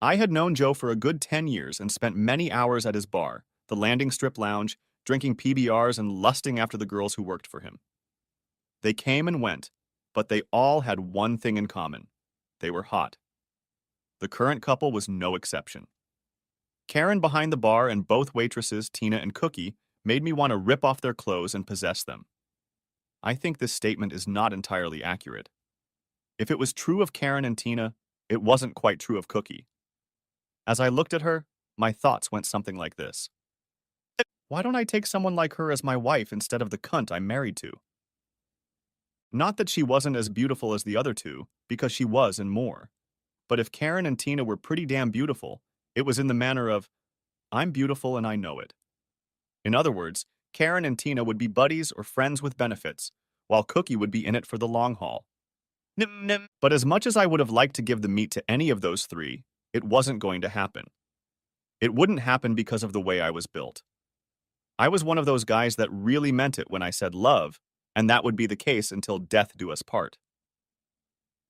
I had known Joe for a good 10 years and spent many hours at his bar, the Landing Strip Lounge, drinking PBRs and lusting after the girls who worked for him. They came and went, but they all had one thing in common. They were hot. The current couple was no exception. Karen behind the bar and both waitresses, Tina and Cookie, made me want to rip off their clothes and possess them. I think this statement is not entirely accurate. If it was true of Karen and Tina, it wasn't quite true of Cookie. As I looked at her, my thoughts went something like this. Why don't I take someone like her as my wife instead of the cunt I'm married to? Not that she wasn't as beautiful as the other two, because she was and more. But if Karen and Tina were pretty damn beautiful, it was in the manner of, I'm beautiful and I know it. In other words, Karen and Tina would be buddies or friends with benefits, while Cookie would be in it for the long haul. But as much as I would have liked to give the meat to any of those three, it wasn't going to happen. It wouldn't happen because of the way I was built. I was one of those guys that really meant it when I said love, and that would be the case until death do us part.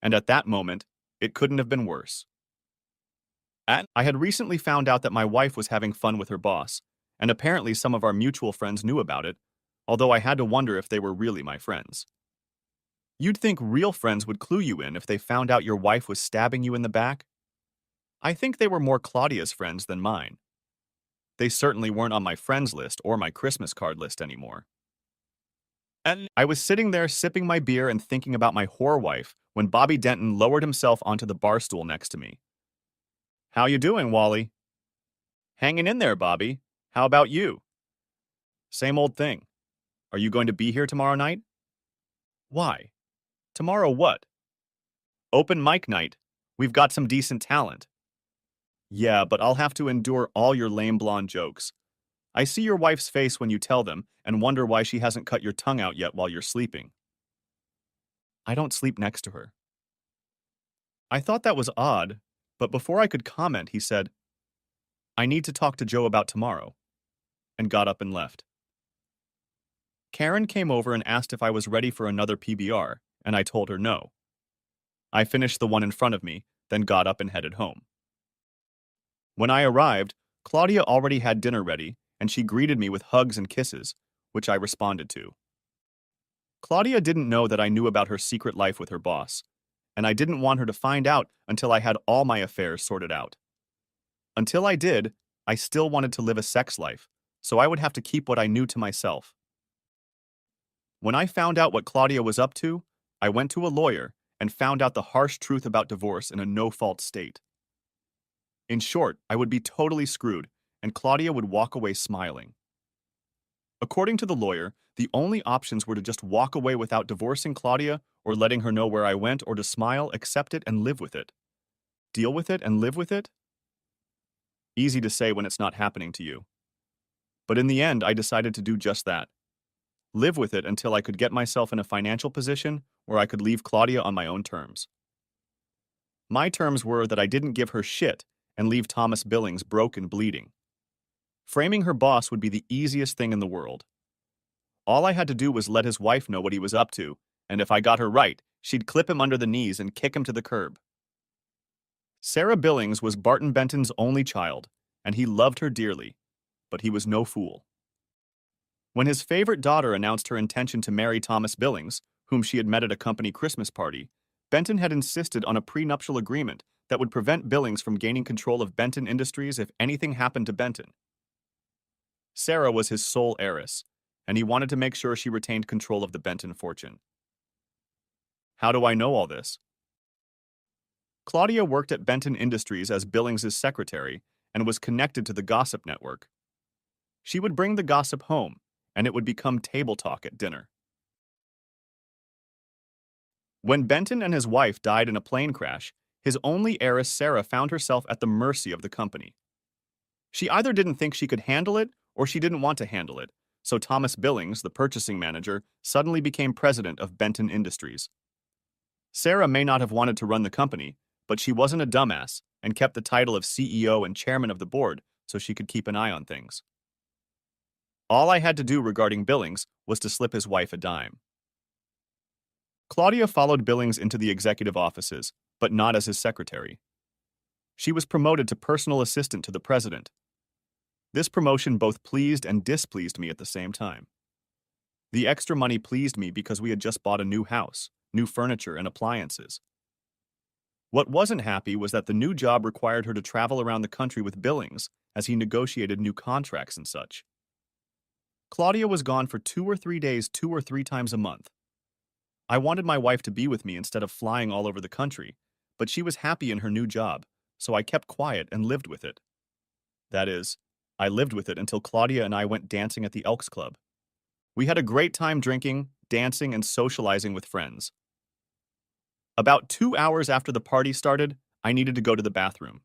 And at that moment, it couldn't have been worse. And I had recently found out that my wife was having fun with her boss, and apparently some of our mutual friends knew about it, although I had to wonder if they were really my friends. You'd think real friends would clue you in if they found out your wife was stabbing you in the back. I think they were more Claudia's friends than mine. They certainly weren't on my friends list or my Christmas card list anymore. And I was sitting there sipping my beer and thinking about my whore wife when Bobby Denton lowered himself onto the bar stool next to me. How you doing, Wally? Hanging in there, Bobby. How about you? Same old thing. Are you going to be here tomorrow night? Why? Tomorrow what? Open mic night. We've got some decent talent. Yeah, but I'll have to endure all your lame blonde jokes. I see your wife's face when you tell them and wonder why she hasn't cut your tongue out yet while you're sleeping. I don't sleep next to her. I thought that was odd, but before I could comment, he said, I need to talk to Joe about tomorrow, and got up and left. Karen came over and asked if I was ready for another PBR, and I told her no. I finished the one in front of me, then got up and headed home. When I arrived, Claudia already had dinner ready, and she greeted me with hugs and kisses, which I responded to. Claudia didn't know that I knew about her secret life with her boss, and I didn't want her to find out until I had all my affairs sorted out. Until I did, I still wanted to live a sex life, so I would have to keep what I knew to myself. When I found out what Claudia was up to, I went to a lawyer and found out the harsh truth about divorce in a no-fault state. In short, I would be totally screwed, and Claudia would walk away smiling. According to the lawyer, the only options were to just walk away without divorcing Claudia or letting her know where I went, or to smile, accept it, and live with it. Deal with it and live with it? Easy to say when it's not happening to you. But in the end, I decided to do just that. Live with it until I could get myself in a financial position where I could leave Claudia on my own terms. My terms were that I didn't give her shit and leave Thomas Billings broke and bleeding. Framing her boss would be the easiest thing in the world. All I had to do was let his wife know what he was up to, and if I got her right, she'd clip him under the knees and kick him to the curb. Sarah Billings was Barton Benton's only child, and he loved her dearly, but he was no fool. When his favorite daughter announced her intention to marry Thomas Billings, whom she had met at a company Christmas party, Benton had insisted on a prenuptial agreement that would prevent Billings from gaining control of Benton Industries if anything happened to Benton. Sarah was his sole heiress, and he wanted to make sure she retained control of the Benton fortune. How do I know all this? Claudia worked at Benton Industries as Billings' secretary and was connected to the gossip network. She would bring the gossip home, and it would become table talk at dinner. When Benton and his wife died in a plane crash, his only heiress Sarah found herself at the mercy of the company. She either didn't think she could handle it or she didn't want to handle it, so Thomas Billings, the purchasing manager, suddenly became president of Benton Industries. Sarah may not have wanted to run the company, but she wasn't a dumbass and kept the title of CEO and chairman of the board so she could keep an eye on things. All I had to do regarding Billings was to slip his wife a dime. Claudia followed Billings into the executive offices, but not as his secretary. She was promoted to personal assistant to the president. This promotion both pleased and displeased me at the same time. The extra money pleased me because we had just bought a new house, new furniture, and appliances. What wasn't happy was that the new job required her to travel around the country with Billings as he negotiated new contracts and such. Claudia was gone for 2 or 3 days, 2 or 3 times a month. I wanted my wife to be with me instead of flying all over the country, but she was happy in her new job, so I kept quiet and lived with it. That is, I lived with it until Claudia and I went dancing at the Elks Club. We had a great time drinking, dancing, and socializing with friends. About 2 hours after the party started, I needed to go to the bathroom.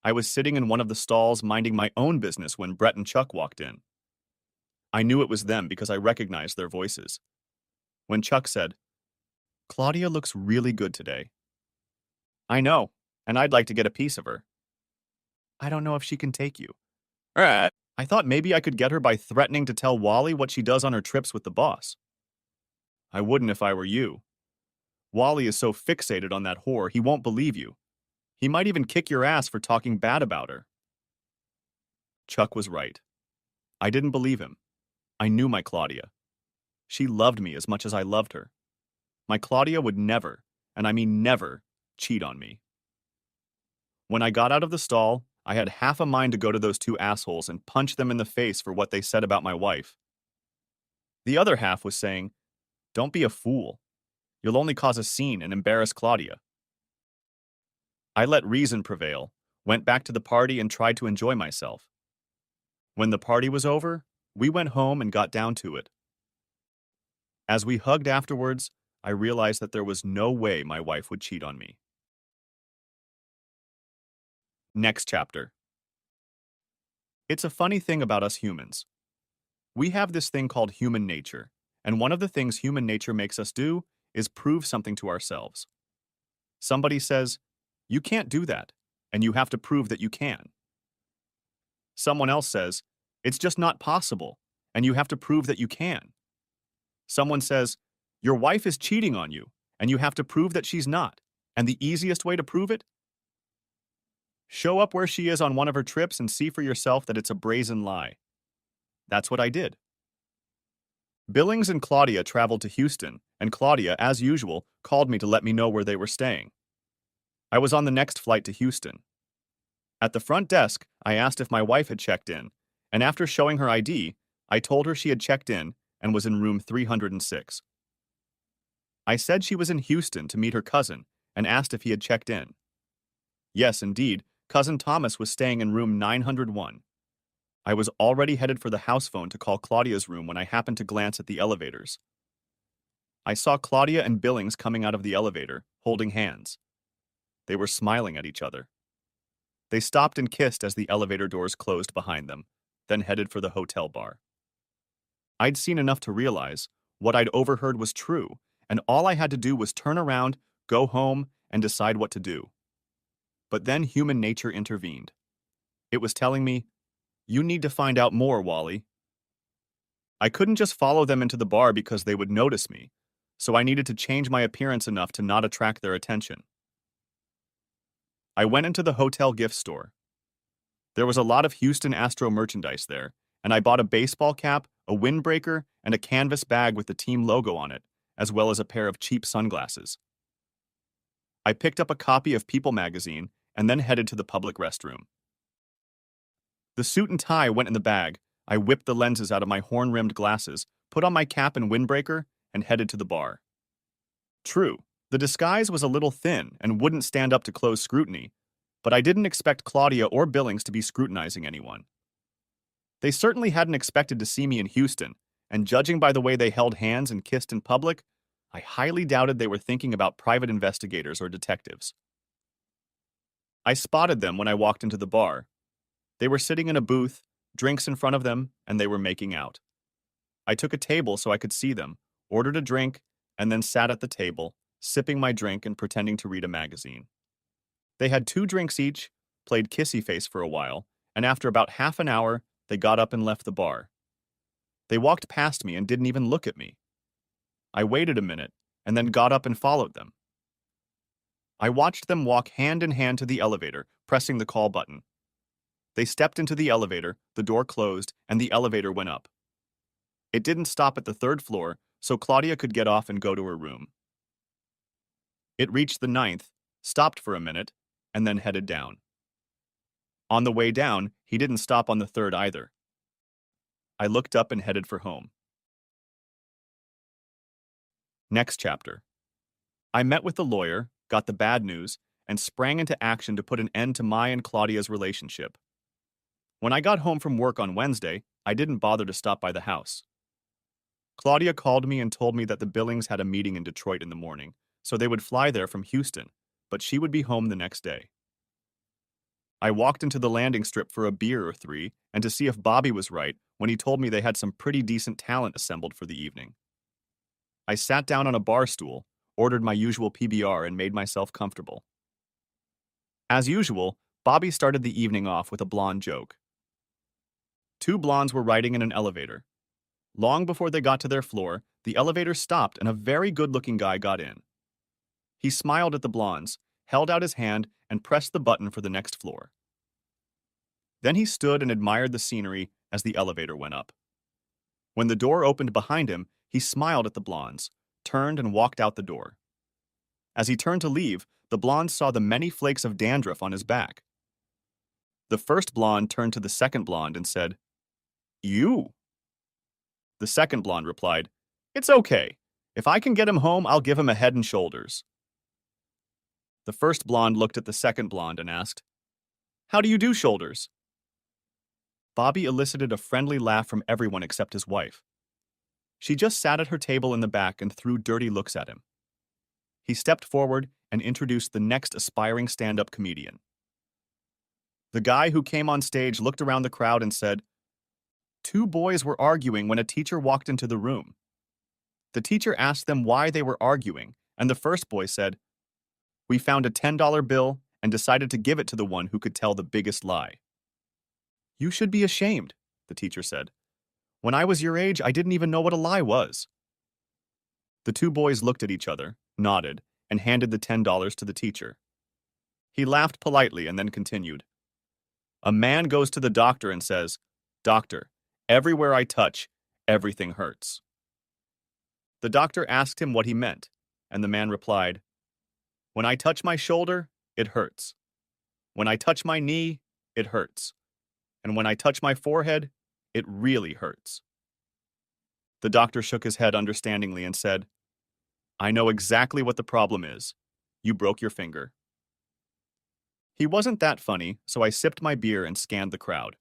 I was sitting in one of the stalls minding my own business when Brett and Chuck walked in. I knew it was them because I recognized their voices. When Chuck said, "Claudia looks really good today." "I know, and I'd like to get a piece of her." "I don't know if she can take you." I thought maybe I could get her by threatening to tell Wally what she does on her trips with the boss." "I wouldn't if I were you. Wally is so fixated on that whore, he won't believe you. He might even kick your ass for talking bad about her." Chuck was right. I didn't believe him. I knew my Claudia. She loved me as much as I loved her. My Claudia would never, and I mean never, cheat on me. When I got out of the stall, I had half a mind to go to those two assholes and punch them in the face for what they said about my wife. The other half was saying, "Don't be a fool. You'll only cause a scene and embarrass Claudia." I let reason prevail, went back to the party, and tried to enjoy myself. When the party was over, we went home and got down to it. As we hugged afterwards, I realized that there was no way my wife would cheat on me. Next chapter. It's a funny thing about us humans. We have this thing called human nature, and one of the things human nature makes us do is prove something to ourselves. Somebody says, "You can't do that," and you have to prove that you can. Someone else says, "It's just not possible," and you have to prove that you can. Someone says, "Your wife is cheating on you," and you have to prove that she's not. And the easiest way to prove it? Show up where she is on one of her trips and see for yourself that it's a brazen lie. That's what I did. Billings and Claudia traveled to Houston, and Claudia, as usual, called me to let me know where they were staying. I was on the next flight to Houston. At the front desk, I asked if my wife had checked in, and after showing her ID, I told her she had checked in and was in room 306. I said she was in Houston to meet her cousin and asked if he had checked in. Yes, indeed, Cousin Thomas was staying in room 901. I was already headed for the house phone to call Claudia's room when I happened to glance at the elevators. I saw Claudia and Billings coming out of the elevator, holding hands. They were smiling at each other. They stopped and kissed as the elevator doors closed behind them, then headed for the hotel bar. I'd seen enough to realize what I'd overheard was true, and all I had to do was turn around, go home, and decide what to do. But then human nature intervened. It was telling me, "You need to find out more, Wally." I couldn't just follow them into the bar because they would notice me, so I needed to change my appearance enough to not attract their attention. I went into the hotel gift store. There was a lot of Houston Astro merchandise there, and I bought a baseball cap, a windbreaker, and a canvas bag with the team logo on it, as well as a pair of cheap sunglasses. I picked up a copy of People magazine and then headed to the public restroom. The suit and tie went in the bag. I whipped the lenses out of my horn-rimmed glasses, put on my cap and windbreaker, and headed to the bar. True, the disguise was a little thin and wouldn't stand up to close scrutiny, but I didn't expect Claudia or Billings to be scrutinizing anyone. They certainly hadn't expected to see me in Houston, and judging by the way they held hands and kissed in public, I highly doubted they were thinking about private investigators or detectives. I spotted them when I walked into the bar. They were sitting in a booth, drinks in front of them, and they were making out. I took a table so I could see them, ordered a drink, and then sat at the table, sipping my drink and pretending to read a magazine. They had 2 drinks each, played kissy face for a while, and after about half an hour, they got up and left the bar. They walked past me and didn't even look at me. I waited a minute, and then got up and followed them. I watched them walk hand in hand to the elevator, pressing the call button. They stepped into the elevator, the door closed, and the elevator went up. It didn't stop at the third floor, so Claudia could get off and go to her room. It reached the ninth, stopped for a minute, and then headed down. On the way down, he didn't stop on the third either. I looked up and headed for home. Next chapter. I met with the lawyer, got the bad news, and sprang into action to put an end to my and Claudia's relationship. When I got home from work on Wednesday, I didn't bother to stop by the house. Claudia called me and told me that the Billings had a meeting in Detroit in the morning, so they would fly there from Houston, but she would be home the next day. I walked into the landing strip for a beer or three and to see if Bobby was right when he told me they had some pretty decent talent assembled for the evening. I sat down on a bar stool, ordered my usual PBR, and made myself comfortable. As usual, Bobby started the evening off with a blonde joke. Two blondes were riding in an elevator. Long before they got to their floor, the elevator stopped and a very good-looking guy got in. He smiled at the blondes, held out his hand, and pressed the button for the next floor. Then he stood and admired the scenery as the elevator went up. When the door opened behind him, he smiled at the blondes, turned and walked out the door. As he turned to leave, the blondes saw the many flakes of dandruff on his back. The first blonde turned to the second blonde and said, "You." The second blonde replied, "It's okay. If I can get him home, I'll give him a head and shoulders." The first blonde looked at the second blonde and asked, "How do you do, shoulders?" Bobby elicited a friendly laugh from everyone except his wife. She just sat at her table in the back and threw dirty looks at him. He stepped forward and introduced the next aspiring stand-up comedian. The guy who came on stage looked around the crowd and said, "Two boys were arguing when a teacher walked into the room. The teacher asked them why they were arguing, and the first boy said, 'We found a $10 bill and decided to give it to the one who could tell the biggest lie.' 'You should be ashamed,' the teacher said. 'When I was your age, I didn't even know what a lie was.'" The two boys looked at each other, nodded, and handed the $10 to the teacher. He laughed politely and then continued, "A man goes to the doctor and says, 'Doctor, everywhere I touch, everything hurts.' The doctor asked him what he meant, and the man replied, 'When I touch my shoulder, it hurts. When I touch my knee, it hurts. And when I touch my forehead, it really hurts.'" The doctor shook his head understandingly and said, "I know exactly what the problem is. You broke your finger." He wasn't that funny, so I sipped my beer and scanned the crowd.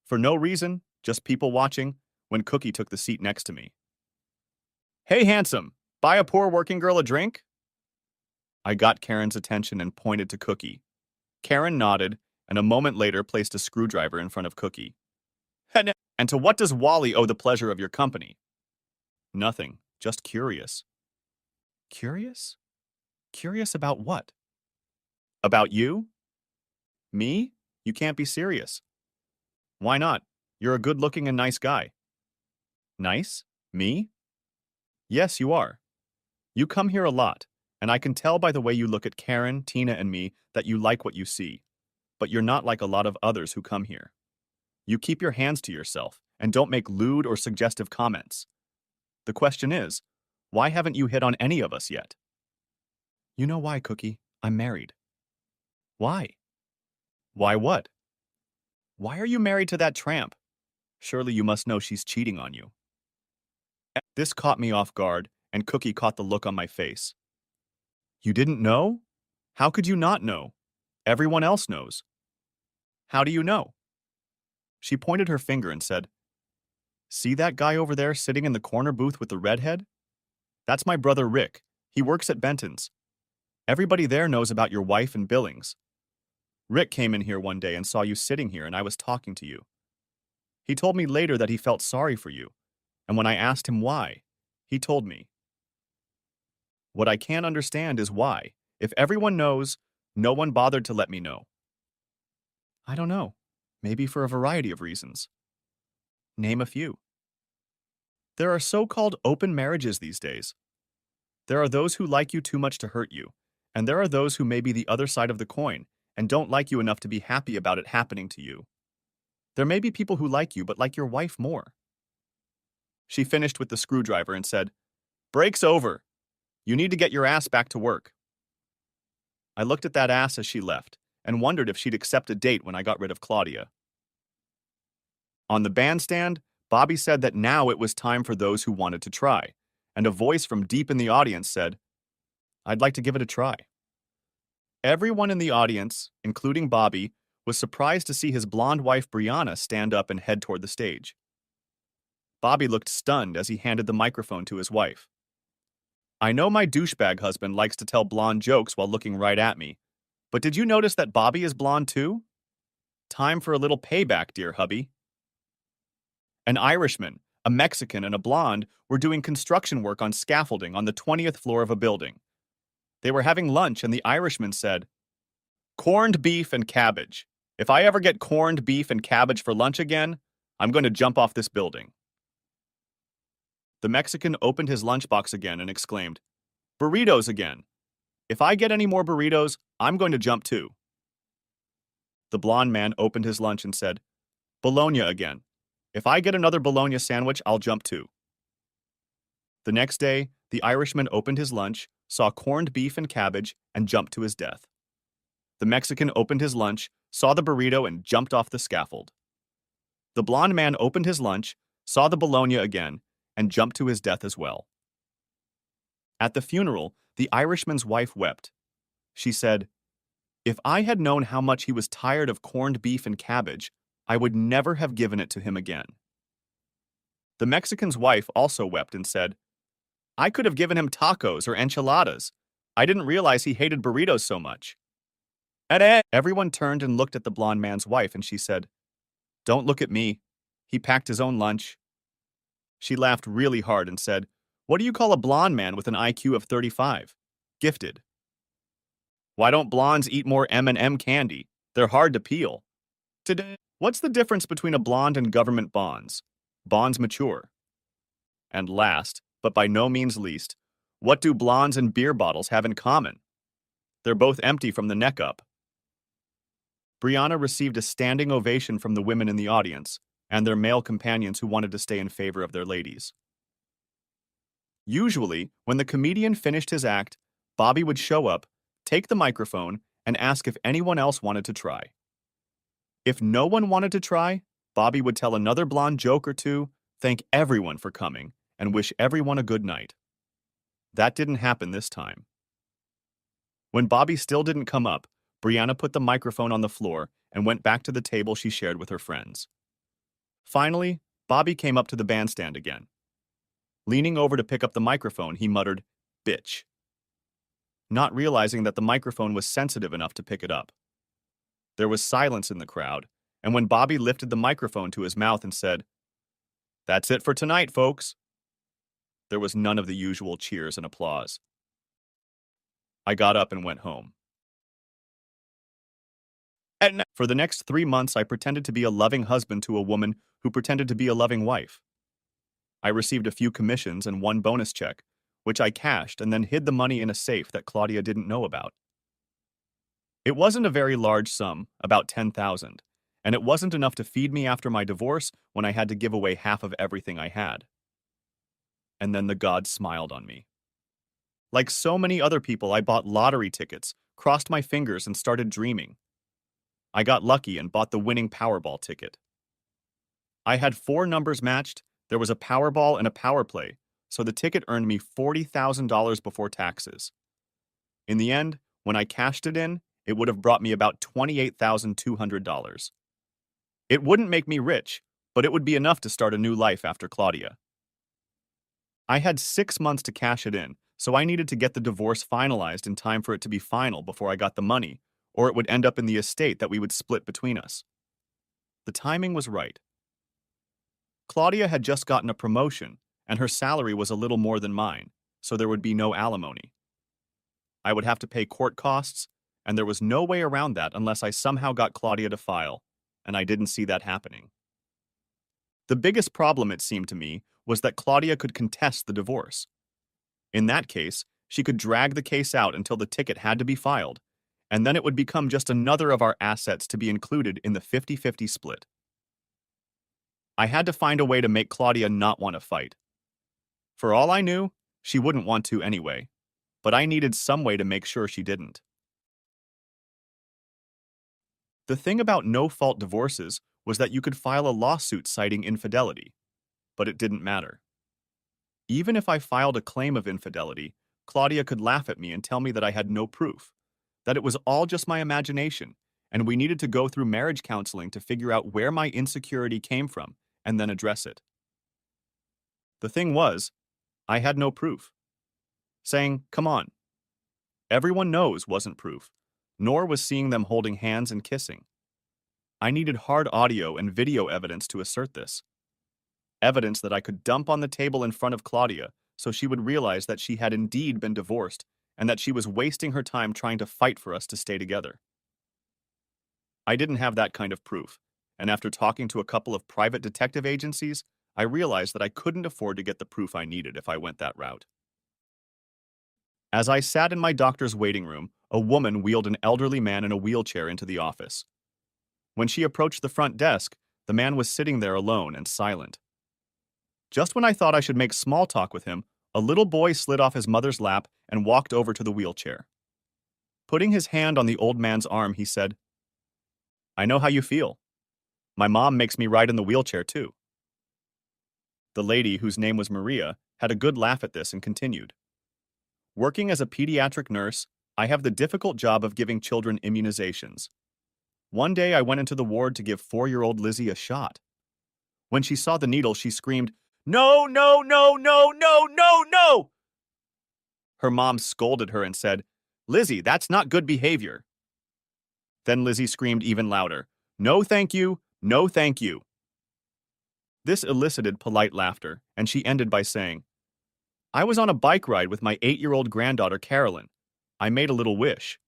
For no reason, just people watching, when Cookie took the seat next to me. "Hey, handsome, buy a poor working girl a drink?" I got Karen's attention and pointed to Cookie. Karen nodded, and a moment later placed a screwdriver in front of Cookie. "And to what does Wally owe the pleasure of your company?" "Nothing, just curious." "Curious? Curious about what?" "About you?" "Me? You can't be serious." "Why not? You're a good-looking and nice guy." "Nice? Me?" "Yes, you are. You come here a lot, and I can tell by the way you look at Karen, Tina, and me that you like what you see. But you're not like a lot of others who come here. You keep your hands to yourself and don't make lewd or suggestive comments. The question is, why haven't you hit on any of us yet?" "You know why, Cookie? I'm married." "Why?" "Why what?" "Why are you married to that tramp? Surely you must know she's cheating on you." This caught me off guard, and Cookie caught the look on my face. "You didn't know? How could you not know? Everyone else knows." "How do you know?" She pointed her finger and said, "See that guy over there sitting in the corner booth with the redhead? That's my brother Rick. He works at Benton's. Everybody there knows about your wife and Billings. Rick came in here one day and saw you sitting here, and I was talking to you. He told me later that he felt sorry for you, and when I asked him why, he told me. What I can't understand is why, if everyone knows, no one bothered to let me know." "I don't know. Maybe for a variety of reasons." "Name a few." "There are so-called open marriages these days. There are those who like you too much to hurt you, and there are those who may be the other side of the coin, and don't like you enough to be happy about it happening to you. There may be people who like you but like your wife more. She finished with the screwdriver and said, "Break's over. You need to get your ass back to work." I looked at that ass as she left and wondered if she'd accept a date when I got rid of Claudia. On the bandstand, Bobby said that now it was time for those who wanted to try, and a voice from deep in the audience said, "I'd like to give it a try." Everyone in the audience, including Bobby, was surprised to see his blonde wife Brianna stand up and head toward the stage. Bobby looked stunned as he handed the microphone to his wife. "I know my douchebag husband likes to tell blonde jokes while looking right at me, but did you notice that Bobby is blonde too? Time for a little payback, dear hubby." An Irishman, a Mexican, and a blonde were doing construction work on scaffolding on the 20th floor of a building. They were having lunch, and the Irishman said, "Corned beef and cabbage. If I ever get corned beef and cabbage for lunch again, I'm going to jump off this building." The Mexican opened his lunchbox again and exclaimed, "Burritos again. If I get any more burritos, I'm going to jump too." The blonde man opened his lunch and said, "Bologna again. If I get another bologna sandwich, I'll jump too." The next day, the Irishman opened his lunch, saw corned beef and cabbage, and jumped to his death. The Mexican opened his lunch, saw the burrito, and jumped off the scaffold. The blonde man opened his lunch, saw the bologna again, and jumped to his death as well. At the funeral, the Irishman's wife wept. She said, "If I had known how much he was tired of corned beef and cabbage, I would never have given it to him again." The Mexican's wife also wept and said, "I could have given him tacos or enchiladas. I didn't realize he hated burritos so much." Everyone turned and looked at the blonde man's wife, and she said, "Don't look at me. He packed his own lunch." She laughed really hard and said, "What do you call a blonde man with an IQ of 35? Gifted." "Why don't blondes eat more M&M candy? They're hard to peel." Today, what's the difference between a blonde and government bonds? Bonds mature. And last, but by no means least, what do blondes and beer bottles have in common? They're both empty from the neck up. Brianna received a standing ovation from the women in the audience and their male companions who wanted to stay in favor of their ladies. Usually, when the comedian finished his act, Bobby would show up, take the microphone, and ask if anyone else wanted to try. If no one wanted to try, Bobby would tell another blonde joke or two, thank everyone for coming, and wish everyone a good night. That didn't happen this time. When Bobby still didn't come up, Brianna put the microphone on the floor and went back to the table she shared with her friends. Finally, Bobby came up to the bandstand again. Leaning over to pick up the microphone, he muttered, "Bitch," not realizing that the microphone was sensitive enough to pick it up. There was silence in the crowd, and when Bobby lifted the microphone to his mouth and said, "That's it for tonight, folks," there was none of the usual cheers and applause. I got up and went home. For the next 3 months, I pretended to be a loving husband to a woman who pretended to be a loving wife. I received a few commissions and one bonus check, which I cashed and then hid the money in a safe that Claudia didn't know about. It wasn't a very large sum, about $10,000, and it wasn't enough to feed me after my divorce when I had to give away half of everything I had. And then the gods smiled on me. Like so many other people, I bought lottery tickets, crossed my fingers, and started dreaming. I got lucky and bought the winning Powerball ticket. I had 4 numbers matched, there was a Powerball and a Power Play, so the ticket earned me $40,000 before taxes. In the end, when I cashed it in, it would have brought me about $28,200. It wouldn't make me rich, but it would be enough to start a new life after Claudia. I had 6 months to cash it in, so I needed to get the divorce finalized in time for it to be final before I got the money, or it would end up in the estate that we would split between us. The timing was right. Claudia had just gotten a promotion, and her salary was a little more than mine, so there would be no alimony. I would have to pay court costs, and there was no way around that unless I somehow got Claudia to file, and I didn't see that happening. The biggest problem, it seemed to me, was that Claudia could contest the divorce. In that case, she could drag the case out until the ticket had to be filed, and then it would become just another of our assets to be included in the 50-50 split. I had to find a way to make Claudia not want to fight. For all I knew, she wouldn't want to anyway, but I needed some way to make sure she didn't. The thing about no-fault divorces was that you could file a lawsuit citing infidelity, but it didn't matter. Even if I filed a claim of infidelity, Claudia could laugh at me and tell me that I had no proof, that it was all just my imagination, and we needed to go through marriage counseling to figure out where my insecurity came from and then address it. The thing was, I had no proof. Saying, "Come on," everyone knows wasn't proof, nor was seeing them holding hands and kissing. I needed hard audio and video evidence to assert this. Evidence that I could dump on the table in front of Claudia so she would realize that she had indeed been divorced and that she was wasting her time trying to fight for us to stay together. I didn't have that kind of proof, and after talking to a couple of private detective agencies, I realized that I couldn't afford to get the proof I needed if I went that route. As I sat in my doctor's waiting room, a woman wheeled an elderly man in a wheelchair into the office. When she approached the front desk, the man was sitting there alone and silent. Just when I thought I should make small talk with him, a little boy slid off his mother's lap and walked over to the wheelchair. Putting his hand on the old man's arm, he said, "I know how you feel. My mom makes me ride in the wheelchair too." The lady, whose name was Maria, had a good laugh at this and continued, "Working as a pediatric nurse, I have the difficult job of giving children immunizations. One day I went into the ward to give 4-year-old Lizzie a shot. When she saw the needle, she screamed, 'No, no, no, no, no, no, no!' Her mom scolded her and said, 'Lizzie, that's not good behavior.' Then Lizzie screamed even louder, 'No, thank you, no, thank you.' This elicited polite laughter, and she ended by saying, 'I was on a bike ride with my 8-year-old granddaughter, Carolyn. I made a little wish.'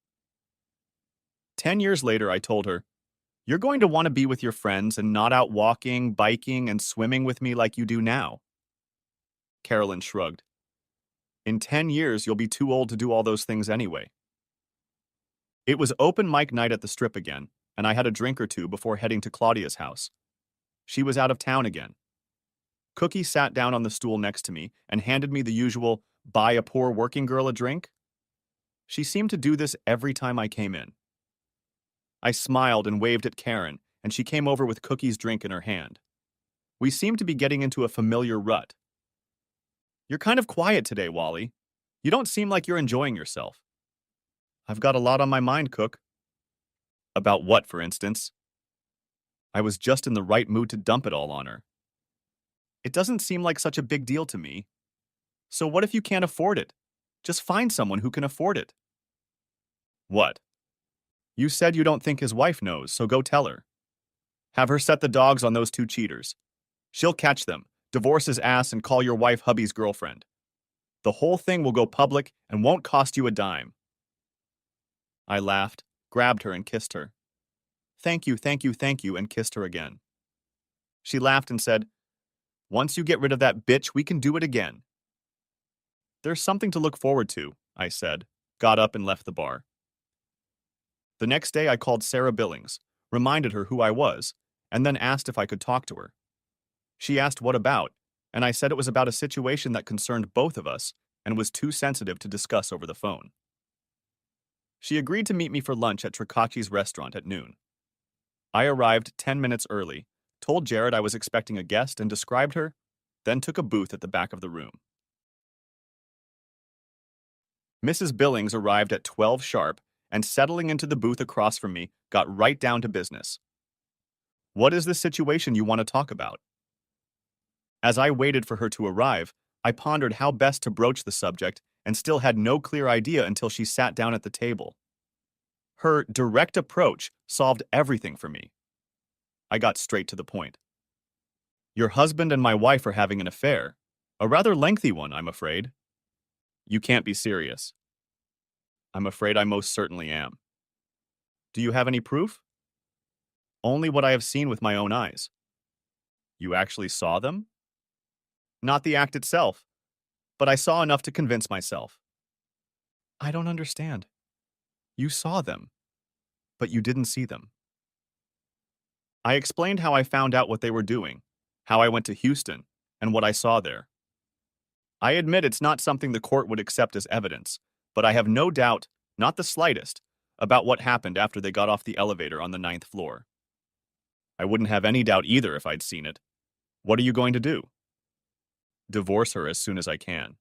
10 years later, I told her, 'You're going to want to be with your friends and not out walking, biking, and swimming with me like you do now.' Carolyn shrugged. 'In 10 years, you'll be too old to do all those things anyway.' It was open mic night at the Strip again, and I had a drink or two before heading to Claudia's house. She was out of town again. Cookie sat down on the stool next to me and handed me the usual, "buy a poor working girl a drink." She seemed to do this every time I came in. I smiled and waved at Karen, and she came over with Cookie's drink in her hand. We seemed to be getting into a familiar rut. "You're kind of quiet today, Wally. You don't seem like you're enjoying yourself." "I've got a lot on my mind, Cook." "About what, for instance?" I was just in the right mood to dump it all on her. "It doesn't seem like such a big deal to me. So what if you can't afford it? Just find someone who can afford it." "What?" "You said you don't think his wife knows, so go tell her. Have her set the dogs on those two cheaters. She'll catch them, divorce his ass, and call your wife hubby's girlfriend. The whole thing will go public and won't cost you a dime." I laughed, grabbed her, and kissed her. "Thank you, thank you, thank you," and kissed her again. She laughed and said, "Once you get rid of that bitch, we can do it again." "There's something to look forward to," I said, got up and left the bar. The next day I called Sarah Billings, reminded her who I was, and then asked if I could talk to her. She asked what about, and I said it was about a situation that concerned both of us and was too sensitive to discuss over the phone. She agreed to meet me for lunch at Tricacci's restaurant at noon. I arrived 10 minutes early, told Jared I was expecting a guest and described her, then took a booth at the back of the room. Mrs. Billings arrived at 12 sharp and, settling into the booth across from me, got right down to business. "What is this situation you want to talk about?" As I waited for her to arrive, I pondered how best to broach the subject and still had no clear idea until she sat down at the table. Her direct approach solved everything for me. I got straight to the point. "Your husband and my wife are having an affair. A rather lengthy one, I'm afraid." "You can't be serious." "I'm afraid I most certainly am." "Do you have any proof?" "Only what I have seen with my own eyes." "You actually saw them?" "Not the act itself, but I saw enough to convince myself." "I don't understand." You saw them, but you didn't see them. I explained how I found out what they were doing, how I went to Houston, and what I saw there. I admit it's not something the court would accept as evidence, but I have no doubt, not the slightest, about what happened after they got off the elevator on the ninth floor. I wouldn't have any doubt either if I'd seen it. What are you going to do? Divorce her as soon as I can.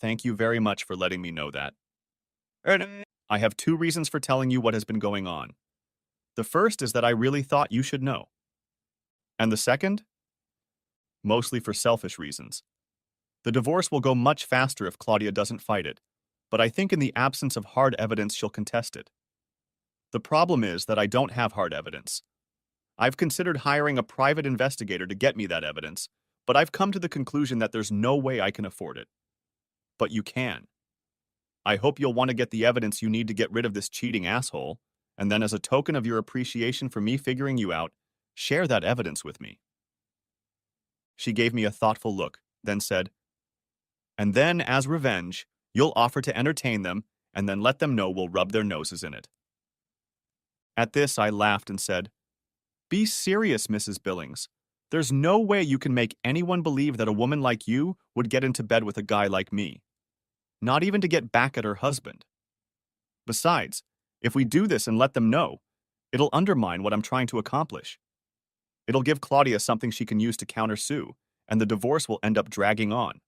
Thank you very much for letting me know that. I have two reasons for telling you what has been going on. The first is that I really thought you should know. And the second? Mostly for selfish reasons. The divorce will go much faster if Claudia doesn't fight it, but I think in the absence of hard evidence she'll contest it. The problem is that I don't have hard evidence. I've considered hiring a private investigator to get me that evidence, but I've come to the conclusion that there's no way I can afford it. But you can. I hope you'll want to get the evidence you need to get rid of this cheating asshole, and then as a token of your appreciation for me figuring you out, share that evidence with me. She gave me a thoughtful look, then said, and then, as revenge, you'll offer to entertain them and then let them know we'll rub their noses in it. At this, I laughed and said, be serious, Mrs. Billings. There's no way you can make anyone believe that a woman like you would get into bed with a guy like me. Not even to get back at her husband. Besides, if we do this and let them know, it'll undermine what I'm trying to accomplish. It'll give Claudia something she can use to countersue, and the divorce will end up dragging on.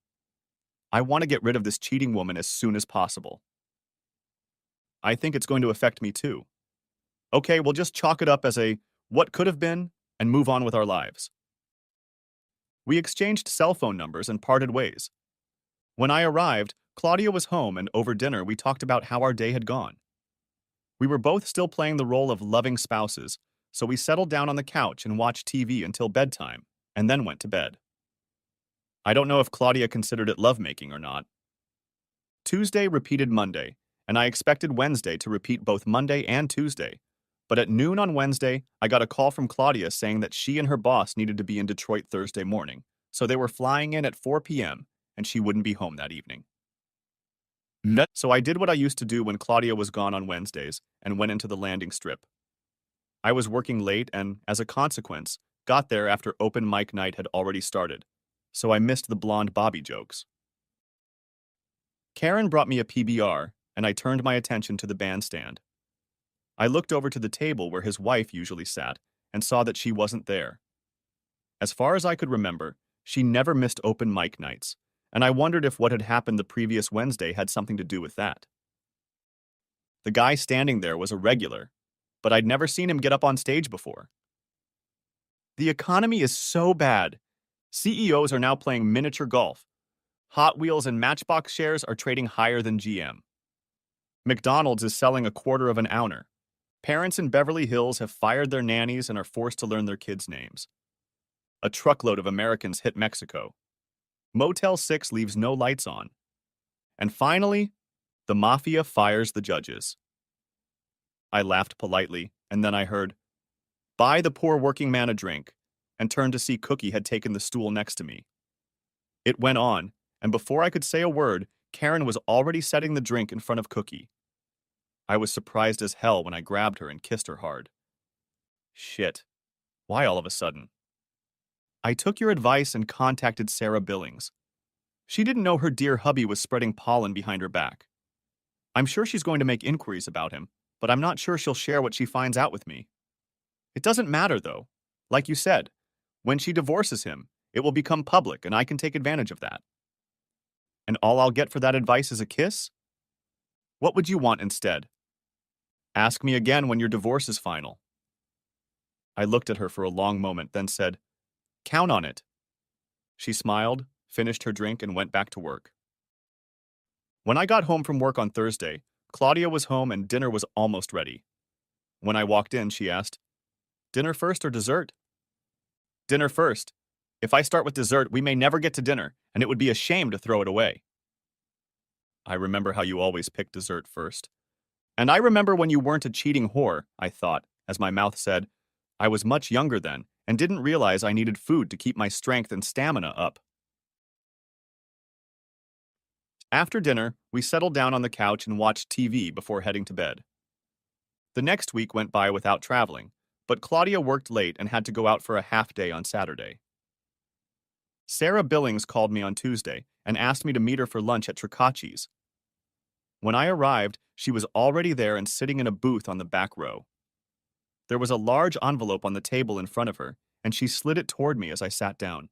I want to get rid of this cheating woman as soon as possible. I think it's going to affect me too. Okay, we'll just chalk it up as a what could have been and move on with our lives. We exchanged cell phone numbers and parted ways. When I arrived, Claudia was home, and over dinner we talked about how our day had gone. We were both still playing the role of loving spouses, so we settled down on the couch and watched TV until bedtime, and then went to bed. I don't know if Claudia considered it lovemaking or not. Tuesday repeated Monday, and I expected Wednesday to repeat both Monday and Tuesday. But at noon on Wednesday, I got a call from Claudia saying that she and her boss needed to be in Detroit Thursday morning, so they were flying in at 4 p.m., and she wouldn't be home that evening. So I did what I used to do when Claudia was gone on Wednesdays and went into the landing strip. I was working late and, as a consequence, got there after open mic night had already started, so I missed the blonde Bobby jokes. Karen brought me a PBR, and I turned my attention to the bandstand. I looked over to the table where his wife usually sat and saw that she wasn't there. As far as I could remember, she never missed open mic nights, and I wondered if what had happened the previous Wednesday had something to do with that. The guy standing there was a regular, but I'd never seen him get up on stage before. The economy is so bad. CEOs are now playing miniature golf. Hot Wheels and Matchbox shares are trading higher than GM. McDonald's is selling a quarter of an owner. Parents in Beverly Hills have fired their nannies and are forced to learn their kids' names. A truckload of Americans hit Mexico. Motel 6 leaves no lights on. And finally, the mafia fires the judges. I laughed politely, and then I heard, buy the poor working man a drink, and turned to see Cookie had taken the stool next to me. It went on, and before I could say a word, Karen was already setting the drink in front of Cookie. I was surprised as hell when I grabbed her and kissed her hard. Shit. Why all of a sudden? I took your advice and contacted Sarah Billings. She didn't know her dear hubby was spreading pollen behind her back. I'm sure she's going to make inquiries about him, but I'm not sure she'll share what she finds out with me. It doesn't matter, though. Like you said, when she divorces him, it will become public and I can take advantage of that. And all I'll get for that advice is a kiss? What would you want instead? Ask me again when your divorce is final. I looked at her for a long moment, then said, count on it. She smiled, finished her drink, and went back to work. When I got home from work on Thursday, Claudia was home and dinner was almost ready. When I walked in, she asked, dinner first or dessert? Dinner first. If I start with dessert, we may never get to dinner, and it would be a shame to throw it away. I remember how you always pick dessert first. And I remember when you weren't a cheating whore, I thought, as my mouth said, I was much younger then, and didn't realize I needed food to keep my strength and stamina up. After dinner, we settled down on the couch and watched TV before heading to bed. The next week went by without traveling, but Claudia worked late and had to go out for a half day on Saturday. Sarah Billings called me on Tuesday and asked me to meet her for lunch at Tricacci's. When I arrived, she was already there and sitting in a booth on the back row. There was a large envelope on the table in front of her, and she slid it toward me as I sat down.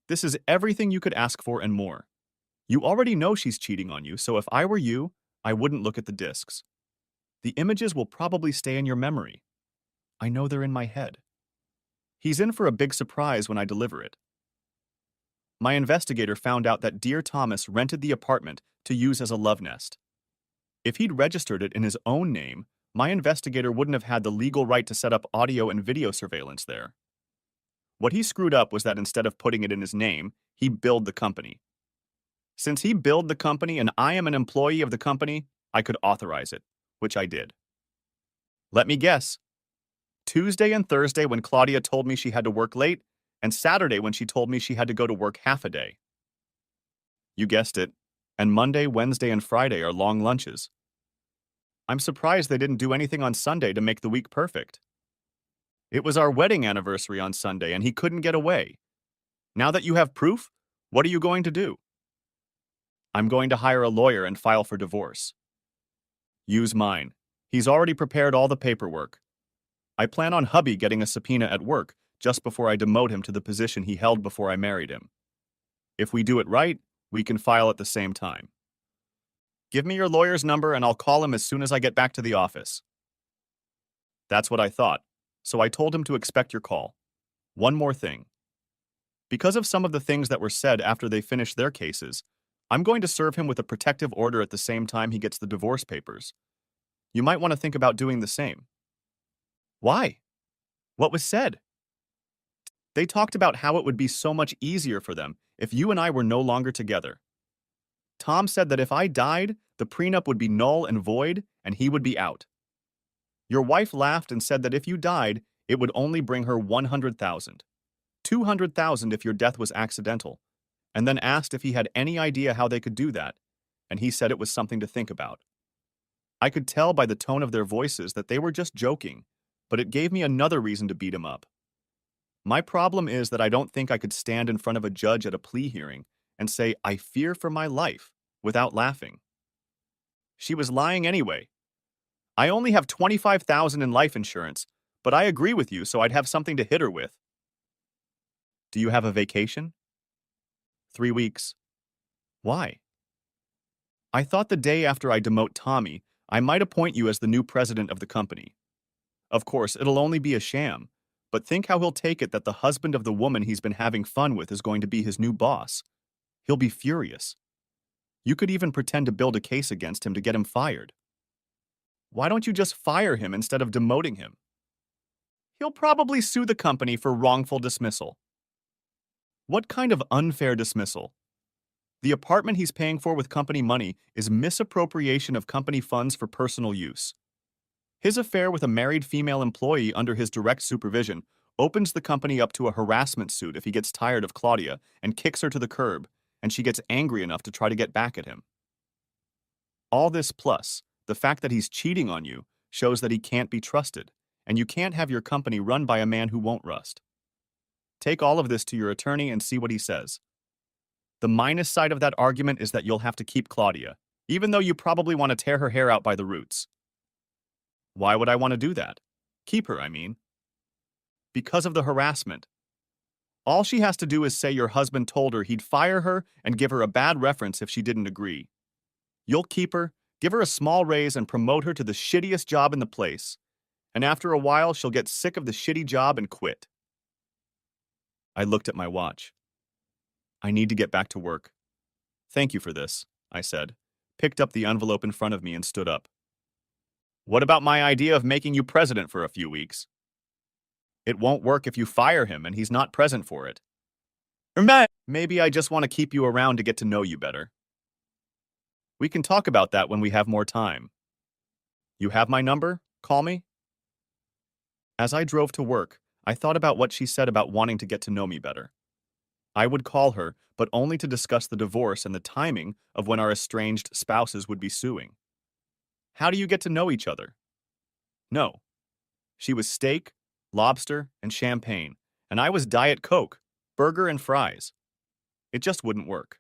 This is everything you could ask for and more. You already know she's cheating on you, so if I were you, I wouldn't look at the discs. The images will probably stay in your memory. I know they're in my head. He's in for a big surprise when I deliver it. My investigator found out that Dear Thomas rented the apartment to use as a love nest. If he'd registered it in his own name, my investigator wouldn't have had the legal right to set up audio and video surveillance there. What he screwed up was that instead of putting it in his name, he billed the company. Since he billed the company and I am an employee of the company, I could authorize it, which I did. Let me guess. Tuesday and Thursday when Claudia told me she had to work late, and Saturday when she told me she had to go to work half a day. You guessed it, and Monday, Wednesday, and Friday are long lunches. I'm surprised they didn't do anything on Sunday to make the week perfect. It was our wedding anniversary on Sunday, and he couldn't get away. Now that you have proof, what are you going to do? I'm going to hire a lawyer and file for divorce. Use mine. He's already prepared all the paperwork. I plan on hubby getting a subpoena at work just before I demote him to the position he held before I married him. If we do it right, we can file at the same time. Give me your lawyer's number and I'll call him as soon as I get back to the office. That's what I thought, so I told him to expect your call. One more thing. Because of some of the things that were said after they finished their cases, I'm going to serve him with a protective order at the same time he gets the divorce papers. You might want to think about doing the same. Why? What was said? They talked about how it would be so much easier for them if you and I were no longer together. Tom said that if I died, the prenup would be null and void and he would be out. Your wife laughed and said that if you died, it would only bring her $100,000. $200,000 if your death was accidental, and then asked if he had any idea how they could do that, and he said it was something to think about. I could tell by the tone of their voices that they were just joking, but it gave me another reason to beat him up. My problem is that I don't think I could stand in front of a judge at a plea hearing and say, I fear for my life, without laughing. She was lying anyway. I only have $25,000 in life insurance, but I agree with you so I'd have something to hit her with. Do you have a vacation? 3 weeks. Why? I thought the day after I demote Tommy, I might appoint you as the new president of the company. Of course, it'll only be a sham, but think how he'll take it that the husband of the woman he's been having fun with is going to be his new boss. He'll be furious. You could even pretend to build a case against him to get him fired. Why don't you just fire him instead of demoting him? He'll probably sue the company for wrongful dismissal. What kind of unfair dismissal? The apartment he's paying for with company money is misappropriation of company funds for personal use. His affair with a married female employee under his direct supervision opens the company up to a harassment suit if he gets tired of Claudia and kicks her to the curb, and she gets angry enough to try to get back at him. All this plus the fact that he's cheating on you shows that he can't be trusted, and you can't have your company run by a man who won't rust. Take all of this to your attorney and see what he says. The minus side of that argument is that you'll have to keep Claudia, even though you probably want to tear her hair out by the roots. Why would I want to do that? Keep her, I mean. Because of the harassment. All she has to do is say your husband told her he'd fire her and give her a bad reference if she didn't agree. You'll keep her, give her a small raise, and promote her to the shittiest job in the place. And after a while, she'll get sick of the shitty job and quit. I looked at my watch. I need to get back to work. Thank you for this, I said, picked up the envelope in front of me and stood up. What about my idea of making you president for a few weeks? It won't work if you fire him and he's not present for it. Or maybe I just want to keep you around to get to know you better. We can talk about that when we have more time. You have my number? Call me. As I drove to work, I thought about what she said about wanting to get to know me better. I would call her, but only to discuss the divorce and the timing of when our estranged spouses would be suing. How do you get to know each other? No. She was steak, lobster, and champagne, and I was Diet Coke, burger, and fries. It just wouldn't work.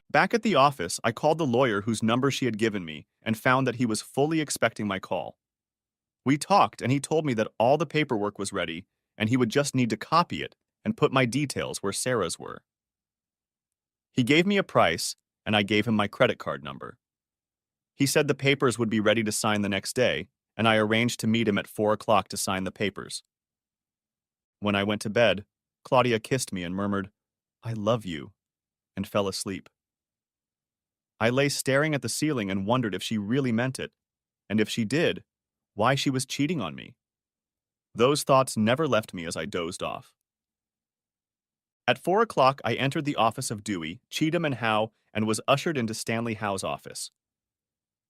Back at the office, I called the lawyer whose number she had given me and found that he was fully expecting my call. We talked, and he told me that all the paperwork was ready, and he would just need to copy it and put my details where Sarah's were. He gave me a price, and I gave him my credit card number. He said the papers would be ready to sign the next day, and I arranged to meet him at 4 o'clock to sign the papers. When I went to bed, Claudia kissed me and murmured, "I love you," and fell asleep. I lay staring at the ceiling and wondered if she really meant it, and if she did, why she was cheating on me. Those thoughts never left me as I dozed off. At 4 o'clock, I entered the office of Dewey, Cheatham and Howe and was ushered into Stanley Howe's office.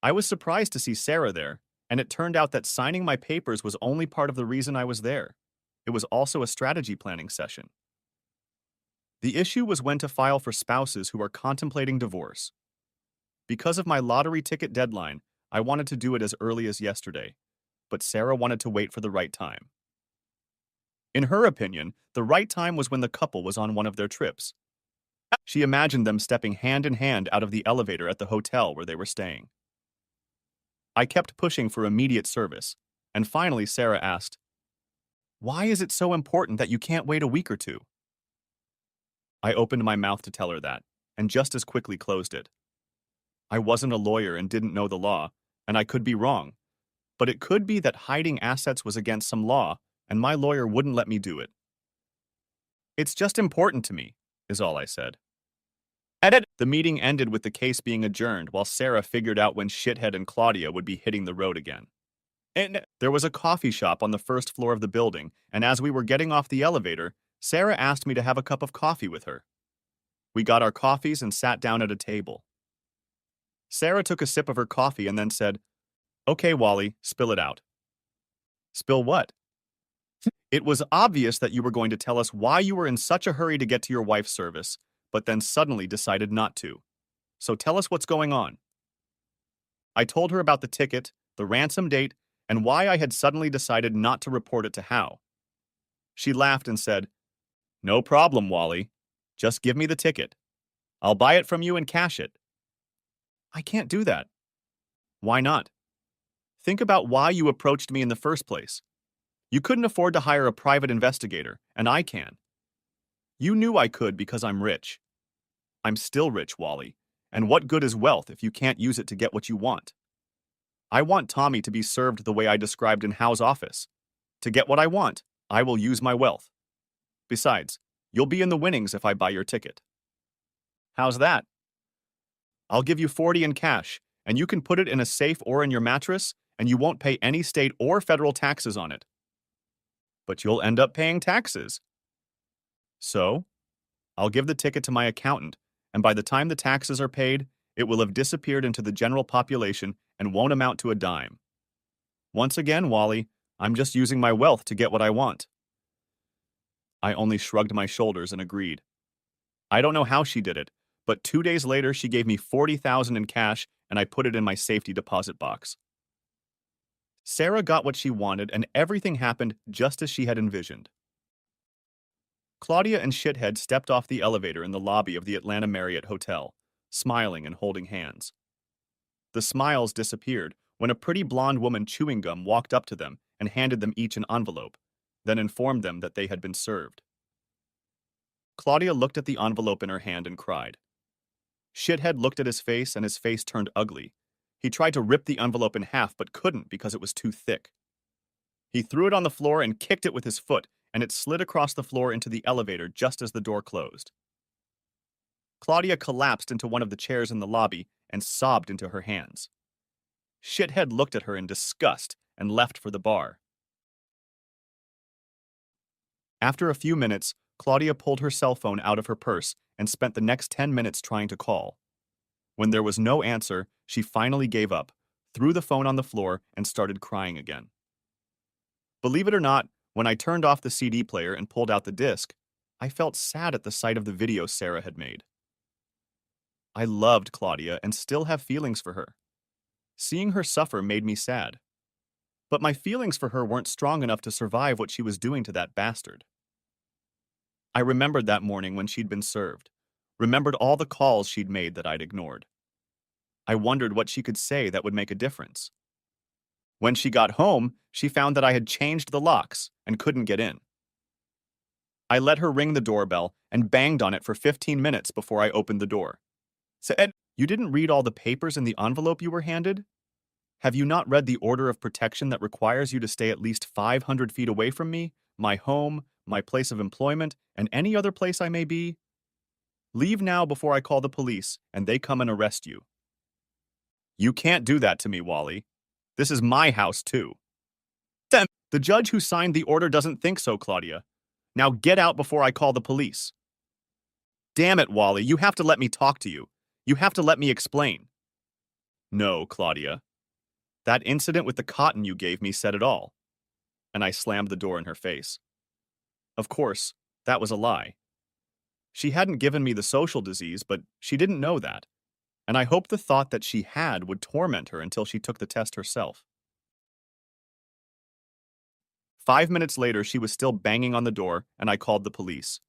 I was surprised to see Sarah there, and it turned out that signing my papers was only part of the reason I was there. It was also a strategy planning session. The issue was when to file for spouses who are contemplating divorce. Because of my lottery ticket deadline, I wanted to do it as early as yesterday, but Sarah wanted to wait for the right time. In her opinion, the right time was when the couple was on one of their trips. She imagined them stepping hand in hand out of the elevator at the hotel where they were staying. I kept pushing for immediate service, and finally Sarah asked, "Why is it so important that you can't wait a week or two?" I opened my mouth to tell her that, and just as quickly closed it. I wasn't a lawyer and didn't know the law, and I could be wrong, but it could be that hiding assets was against some law, and my lawyer wouldn't let me do it. "It's just important to me," is all I said. The meeting ended with the case being adjourned while Sarah figured out when Shithead and Claudia would be hitting the road again. And there was a coffee shop on the first floor of the building, and as we were getting off the elevator, Sarah asked me to have a cup of coffee with her. We got our coffees and sat down at a table. Sarah took a sip of her coffee and then said, "Okay, Wally, spill it out." "Spill what?" "It was obvious that you were going to tell us why you were in such a hurry to get to your wife's service, but then suddenly decided not to. So tell us what's going on." I told her about the ticket, the ransom date, and why I had suddenly decided not to report it to Howe. She laughed and said, "No problem, Wally. Just give me the ticket. I'll buy it from you and cash it." "I can't do that." "Why not? Think about why you approached me in the first place. You couldn't afford to hire a private investigator, and I can. You knew I could because I'm rich. I'm still rich, Wally, and what good is wealth if you can't use it to get what you want? I want Tommy to be served the way I described in Howe's office. To get what I want, I will use my wealth. Besides, you'll be in the winnings if I buy your ticket." "How's that?" "I'll give you 40 in cash, and you can put it in a safe or in your mattress, and you won't pay any state or federal taxes on it." "But you'll end up paying taxes." "So? I'll give the ticket to my accountant, and by the time the taxes are paid, it will have disappeared into the general population and won't amount to a dime. Once again, Wally, I'm just using my wealth to get what I want." I only shrugged my shoulders and agreed. I don't know how she did it, but 2 days later she gave me 40,000 in cash and I put it in my safety deposit box. Sarah got what she wanted and everything happened just as she had envisioned. Claudia and Shithead stepped off the elevator in the lobby of the Atlanta Marriott Hotel, smiling and holding hands. The smiles disappeared when a pretty blonde woman chewing gum walked up to them and handed them each an envelope, then informed them that they had been served. Claudia looked at the envelope in her hand and cried. Shithead looked at his face and his face turned ugly. He tried to rip the envelope in half but couldn't because it was too thick. He threw it on the floor and kicked it with his foot, and it slid across the floor into the elevator just as the door closed. Claudia collapsed into one of the chairs in the lobby and sobbed into her hands. Shithead looked at her in disgust and left for the bar. After a few minutes, Claudia pulled her cell phone out of her purse and spent the next 10 minutes trying to call. When there was no answer, she finally gave up, threw the phone on the floor, and started crying again. Believe it or not, When I turned off the CD player and pulled out the disc, I felt sad at the sight of the video Sarah had made. I loved Claudia and still have feelings for her. Seeing her suffer made me sad. But my feelings for her weren't strong enough to survive what she was doing to that bastard. I remembered that morning when she'd been served, remembered all the calls she'd made that I'd ignored. I wondered what she could say that would make a difference. When she got home, she found that I had changed the locks and couldn't get in. I let her ring the doorbell and banged on it for 15 minutes before I opened the door. Said, "You didn't read all the papers in the envelope you were handed? Have you not read the order of protection that requires you to stay at least 500 feet away from me, my home, my place of employment, and any other place I may be? Leave now before I call the police and they come and arrest you." "You can't do that to me, Wally. This is my house, too." "Then the judge who signed the order doesn't think so, Claudia. Now get out before I call the police." "Damn it, Wally, you have to let me talk to you. You have to let me explain." "No, Claudia. That incident with the cotton you gave me said it all." And I slammed the door in her face. Of course, that was a lie. She hadn't given me the social disease, but she didn't know that. And I hoped the thought that she had would torment her until she took the test herself. 5 minutes later, she was still banging on the door, and I called the police.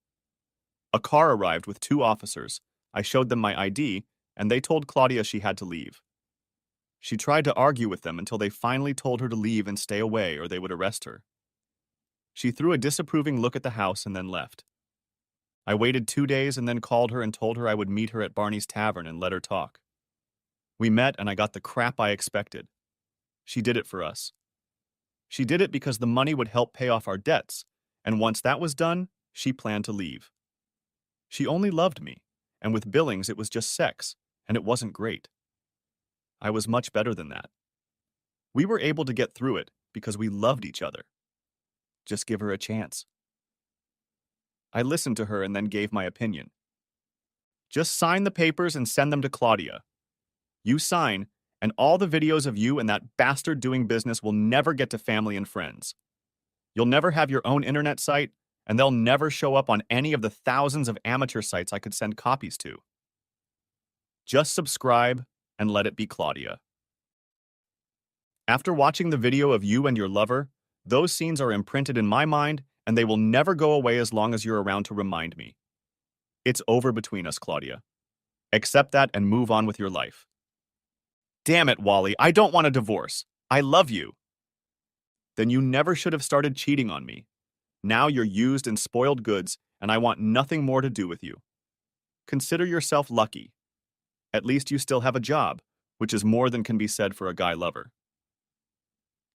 A car arrived with 2 officers. I showed them my ID, and they told Claudia she had to leave. She tried to argue with them until they finally told her to leave and stay away or they would arrest her. She threw a disapproving look at the house and then left. I waited 2 days and then called her and told her I would meet her at Barney's Tavern and let her talk. We met and I got the crap I expected. She did it for us. She did it because the money would help pay off our debts, and once that was done, she planned to leave. She only loved me, and with Billings it was just sex, and it wasn't great. I was much better than that. We were able to get through it because we loved each other. Just give her a chance. I listened to her and then gave my opinion. Just sign the papers and send them to Claudia. You sign, and all the videos of you and that bastard doing business will never get to family and friends. You'll never have your own internet site, and they'll never show up on any of the thousands of amateur sites I could send copies to. Just subscribe and let it be Claudia. After watching the video of you and your lover, those scenes are imprinted in my mind, and they will never go away as long as you're around to remind me. It's over between us, Claudia. Accept that and move on with your life. Damn it, Wally, I don't want a divorce. I love you. Then you never should have started cheating on me. Now you're used and spoiled goods, and I want nothing more to do with you. Consider yourself lucky. At least you still have a job, which is more than can be said for a guy lover.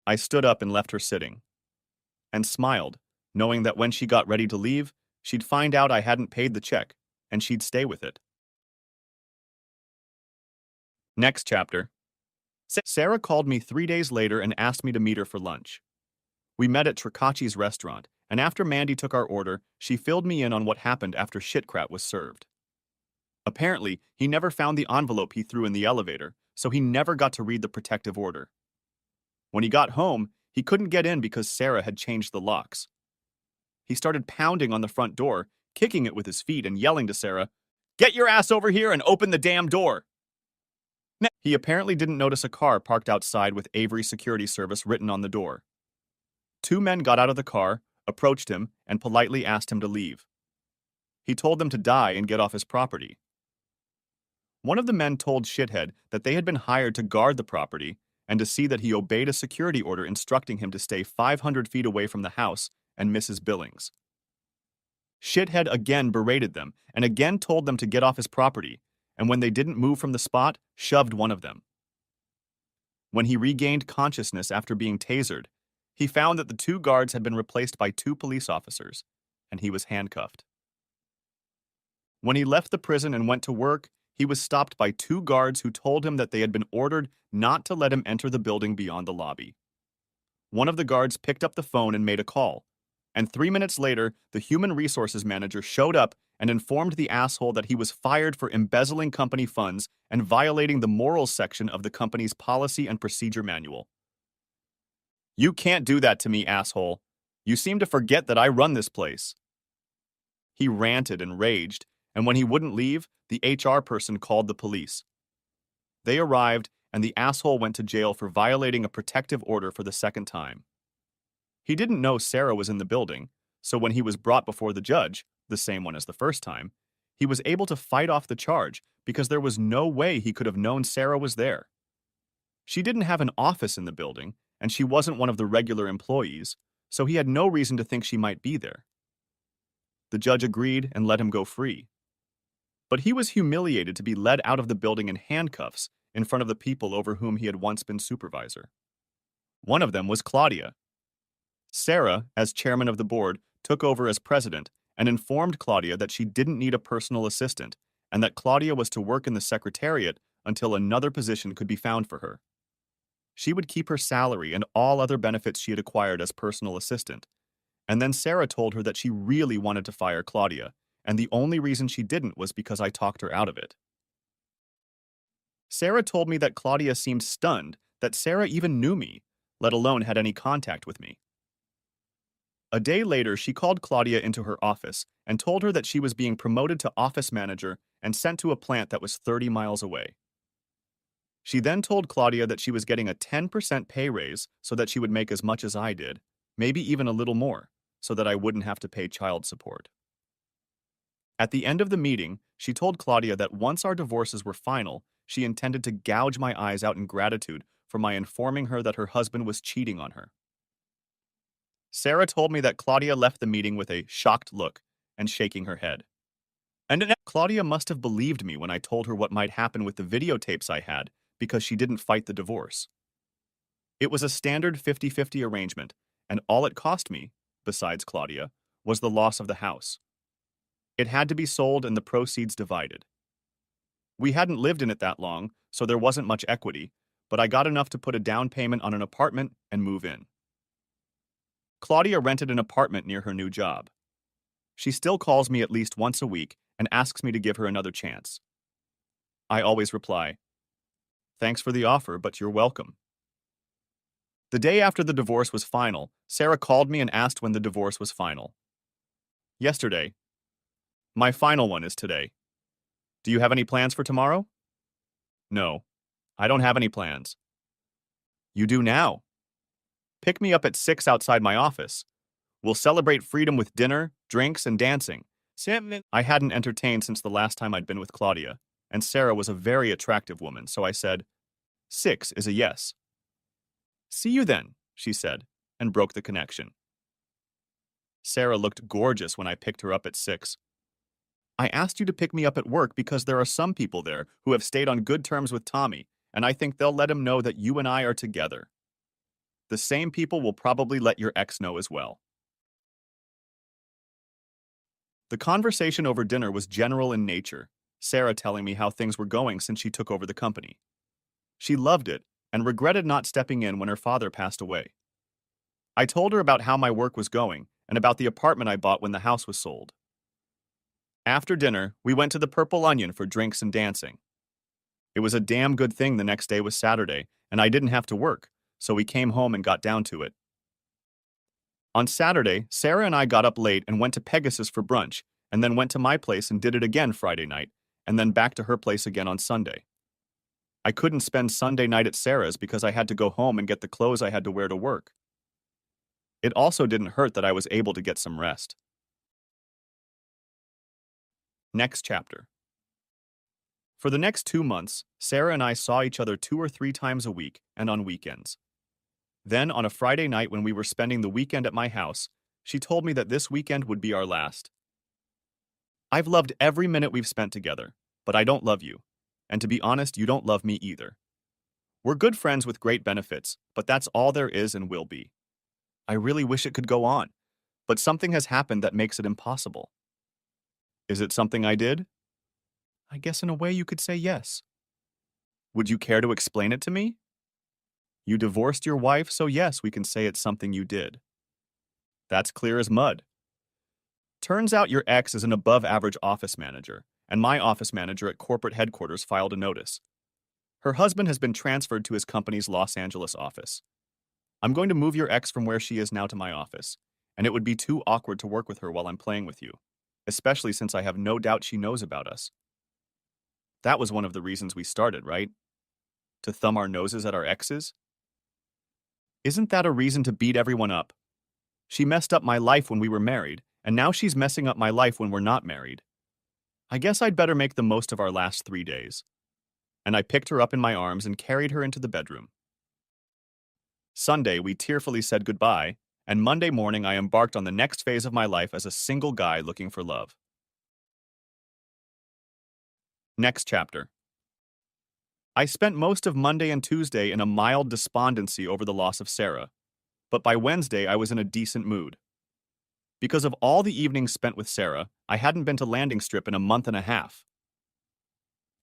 I stood up and left her sitting, and smiled, knowing that when she got ready to leave, she'd find out I hadn't paid the check, and she'd stay with it. Next chapter. Sarah called me 3 days later and asked me to meet her for lunch. We met at Tricacci's restaurant, and after Mandy took our order, she filled me in on what happened after Shitcrat was served. Apparently, he never found the envelope he threw in the elevator, so he never got to read the protective order. When he got home, he couldn't get in because Sarah had changed the locks. He started pounding on the front door, kicking it with his feet and yelling to Sarah, "Get your ass over here and open the damn door!" He apparently didn't notice a car parked outside with Avery Security Service written on the door. 2 men got out of the car, approached him, and politely asked him to leave. He told them to die and get off his property. One of the men told Shithead that they had been hired to guard the property and to see that he obeyed a security order instructing him to stay 500 feet away from the house and Mrs. Billings. Shithead again berated them and again told them to get off his property, and when they didn't move from the spot, shoved one of them. When he regained consciousness after being tasered, he found that the 2 guards had been replaced by 2 police officers, and he was handcuffed. When he left the prison and went to work, he was stopped by 2 guards who told him that they had been ordered not to let him enter the building beyond the lobby. One of the guards picked up the phone and made a call, and 3 minutes later, the human resources manager showed up and informed the asshole that he was fired for embezzling company funds and violating the morals section of the company's policy and procedure manual. "You can't do that to me, asshole. You seem to forget that I run this place. He ranted and raged, and when he wouldn't leave, the HR person called the police. They arrived, and the asshole went to jail for violating a protective order for the second time. He didn't know Sarah was in the building, so when he was brought before the judge, the same one as the first time, he was able to fight off the charge because there was no way he could have known Sarah was there. She didn't have an office in the building, and she wasn't one of the regular employees, so he had no reason to think she might be there. The judge agreed and let him go free. But he was humiliated to be led out of the building in handcuffs in front of the people over whom he had once been supervisor. One of them was Claudia. Sarah, as chairman of the board, took over as president and informed Claudia that she didn't need a personal assistant and that Claudia was to work in the secretariat until another position could be found for her. She would keep her salary and all other benefits she had acquired as personal assistant. And then Sarah told her that she really wanted to fire Claudia, and the only reason she didn't was because I talked her out of it. Sarah told me that Claudia seemed stunned that Sarah even knew me, let alone had any contact with me. A day later, she called Claudia into her office and told her that she was being promoted to office manager and sent to a plant that was 30 miles away. She then told Claudia that she was getting a 10% pay raise so that she would make as much as I did, maybe even a little more, so that I wouldn't have to pay child support. At the end of the meeting, she told Claudia that once our divorces were final, she intended to gouge my eyes out in gratitude for my informing her that her husband was cheating on her. Sarah told me that Claudia left the meeting with a shocked look and shaking her head. And Claudia must have believed me when I told her what might happen with the videotapes I had because she didn't fight the divorce. It was a standard 50-50 arrangement, and all it cost me, besides Claudia, was the loss of the house. It had to be sold and the proceeds divided. We hadn't lived in it that long, so there wasn't much equity, but I got enough to put a down payment on an apartment and move in. Claudia rented an apartment near her new job. She still calls me at least once a week and asks me to give her another chance. I always reply, "Thanks for the offer, but you're welcome." The day after the divorce was final, Sarah called me and asked when the divorce was final. Yesterday. My final one is today. Do you have any plans for tomorrow? No, I don't have any plans. You do now. Pick me up at 6 outside my office. We'll celebrate freedom with dinner, drinks, and dancing. I hadn't entertained since the last time I'd been with Claudia, and Sarah was a very attractive woman, so I said, 6 is a yes. See you then, she said, and broke the connection. Sarah looked gorgeous when I picked her up at 6. I asked you to pick me up at work because there are some people there who have stayed on good terms with Tommy, and I think they'll let him know that you and I are together. The same people will probably let your ex know as well. The conversation over dinner was general in nature, Sarah telling me how things were going since she took over the company. She loved it and regretted not stepping in when her father passed away. I told her about how my work was going and about the apartment I bought when the house was sold. After dinner, we went to the Purple Onion for drinks and dancing. It was a damn good thing the next day was Saturday, and I didn't have to work, so we came home and got down to it. On Saturday, Sarah and I got up late and went to Pegasus for brunch, and then went to my place and did it again Friday night, and then back to her place again on Sunday. I couldn't spend Sunday night at Sarah's because I had to go home and get the clothes I had to wear to work. It also didn't hurt that I was able to get some rest. Next chapter. For the next 2 months, Sarah and I saw each other 2 or 3 times a week and on weekends. Then, on a Friday night when we were spending the weekend at my house, she told me that this weekend would be our last. I've loved every minute we've spent together, but I don't love you. And to be honest, you don't love me either. We're good friends with great benefits, but that's all there is and will be. I really wish it could go on, but something has happened that makes it impossible. Is it something I did? I guess in a way you could say yes. Would you care to explain it to me? You divorced your wife, so yes, we can say it's something you did. That's clear as mud. Turns out your ex is an above-average office manager, and my office manager at corporate headquarters filed a notice. Her husband has been transferred to his company's Los Angeles office. I'm going to move your ex from where she is now to my office, and it would be too awkward to work with her while I'm playing with you, especially since I have no doubt she knows about us. That was one of the reasons we started, right? To thumb our noses at our exes? Isn't that a reason to beat everyone up? She messed up my life when we were married, and now she's messing up my life when we're not married. I guess I'd better make the most of our last 3 days. And I picked her up in my arms and carried her into the bedroom. Sunday, we tearfully said goodbye, and Monday morning I embarked on the next phase of my life as a single guy looking for love. Next chapter. I spent most of Monday and Tuesday in a mild despondency over the loss of Sarah, but by Wednesday I was in a decent mood. Because of all the evenings spent with Sarah, I hadn't been to Landing Strip in a month and a half.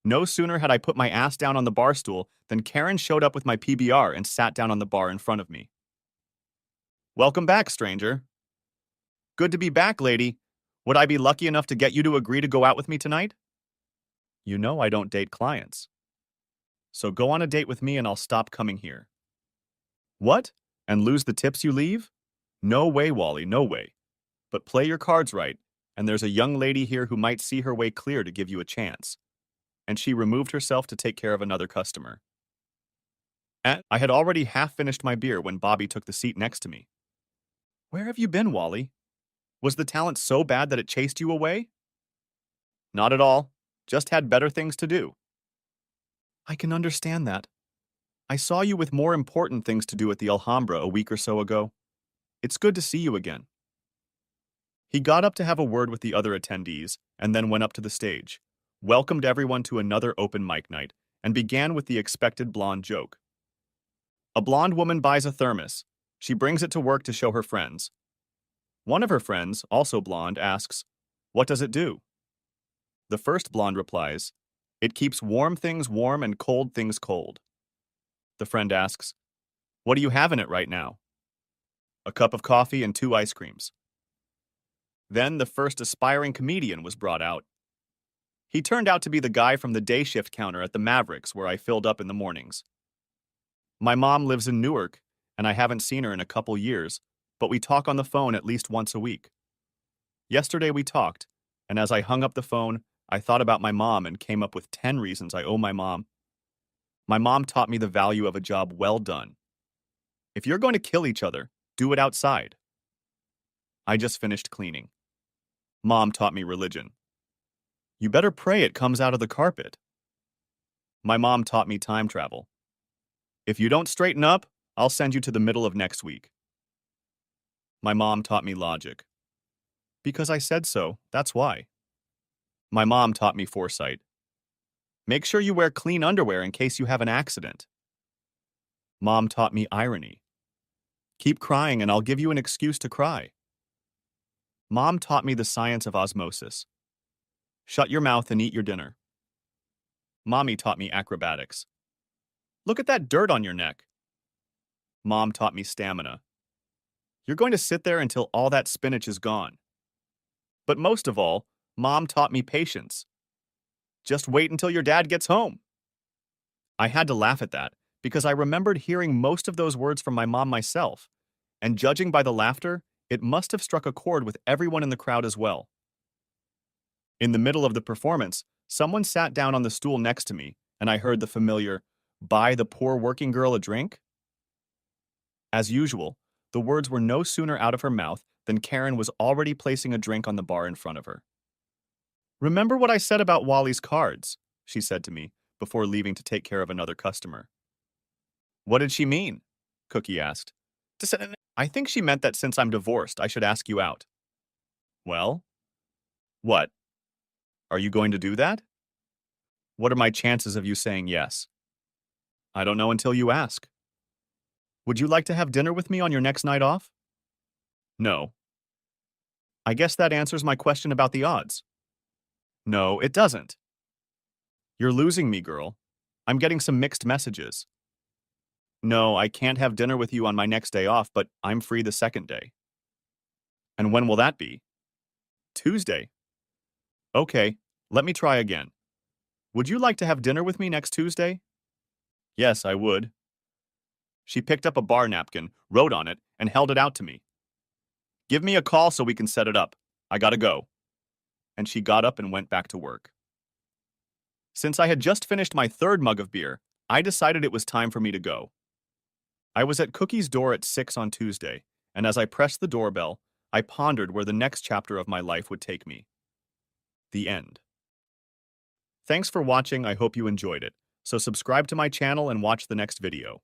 No sooner had I put my ass down on the bar stool than Karen showed up with my PBR and sat down on the bar in front of me. "Welcome back, stranger." "Good to be back, lady. Would I be lucky enough to get you to agree to go out with me tonight?" "You know I don't date clients. So go on a date with me and I'll stop coming here." "What? And lose the tips you leave? No way, Wally, no way. But play your cards right, and there's a young lady here who might see her way clear to give you a chance." And she removed herself to take care of another customer. I had already half finished my beer when Bobby took the seat next to me. "Where have you been, Wally? Was the talent so bad that it chased you away?" "Not at all. Just had better things to do." "I can understand that. I saw you with more important things to do at the Alhambra a week or so ago. It's good to see you again." He got up to have a word with the other attendees and then went up to the stage, welcomed everyone to another open mic night, and began with the expected blonde joke. A blonde woman buys a thermos. She brings it to work to show her friends. One of her friends, also blonde, asks, "What does it do?" The first blonde replies, "It keeps warm things warm and cold things cold." The friend asks, "What do you have in it right now?" "A cup of coffee and 2 ice creams." Then the first aspiring comedian was brought out. He turned out to be the guy from the day shift counter at the Mavericks where I filled up in the mornings. My mom lives in Newark, and I haven't seen her in a couple years, but we talk on the phone at least once a week. Yesterday we talked, and as I hung up the phone, I thought about my mom and came up with 10 reasons I owe my mom. My mom taught me the value of a job well done. If you're going to kill each other, do it outside. I just finished cleaning. Mom taught me religion. You better pray it comes out of the carpet. My mom taught me time travel. If you don't straighten up, I'll send you to the middle of next week. My mom taught me logic. Because I said so, that's why. My mom taught me foresight. Make sure you wear clean underwear in case you have an accident. Mom taught me irony. Keep crying and I'll give you an excuse to cry. Mom taught me the science of osmosis. Shut your mouth and eat your dinner. Mommy taught me acrobatics. Look at that dirt on your neck. Mom taught me stamina. You're going to sit there until all that spinach is gone. But most of all, Mom taught me patience. Just wait until your dad gets home. I had to laugh at that because I remembered hearing most of those words from my mom myself, and judging by the laughter, it must have struck a chord with everyone in the crowd as well. In the middle of the performance, someone sat down on the stool next to me, and I heard the familiar, "Buy the poor working girl a drink?" As usual, the words were no sooner out of her mouth than Karen was already placing a drink on the bar in front of her. "Remember what I said about Wally's cards," she said to me before leaving to take care of another customer. "What did she mean?" Cookie asked. "I think she meant that since I'm divorced, I should ask you out." "Well? What? Are you going to do that?" "What are my chances of you saying yes?" "I don't know until you ask." "Would you like to have dinner with me on your next night off?" "No." "I guess that answers my question about the odds." "No, it doesn't." "You're losing me, girl. I'm getting some mixed messages." "No, I can't have dinner with you on my next day off, but I'm free the second day." "And when will that be?" "Tuesday." "Okay, let me try again. Would you like to have dinner with me next Tuesday?" "Yes, I would." She picked up a bar napkin, wrote on it, and held it out to me. Give me a call so we can set it up. I gotta go. And she got up and went back to work. Since I had just finished my third mug of beer, I decided it was time for me to go. I was at Cookie's door at 6 on Tuesday, and as I pressed the doorbell, I pondered where the next chapter of my life would take me. The end. Thanks for watching. I hope you enjoyed it. So subscribe to my channel and watch the next video.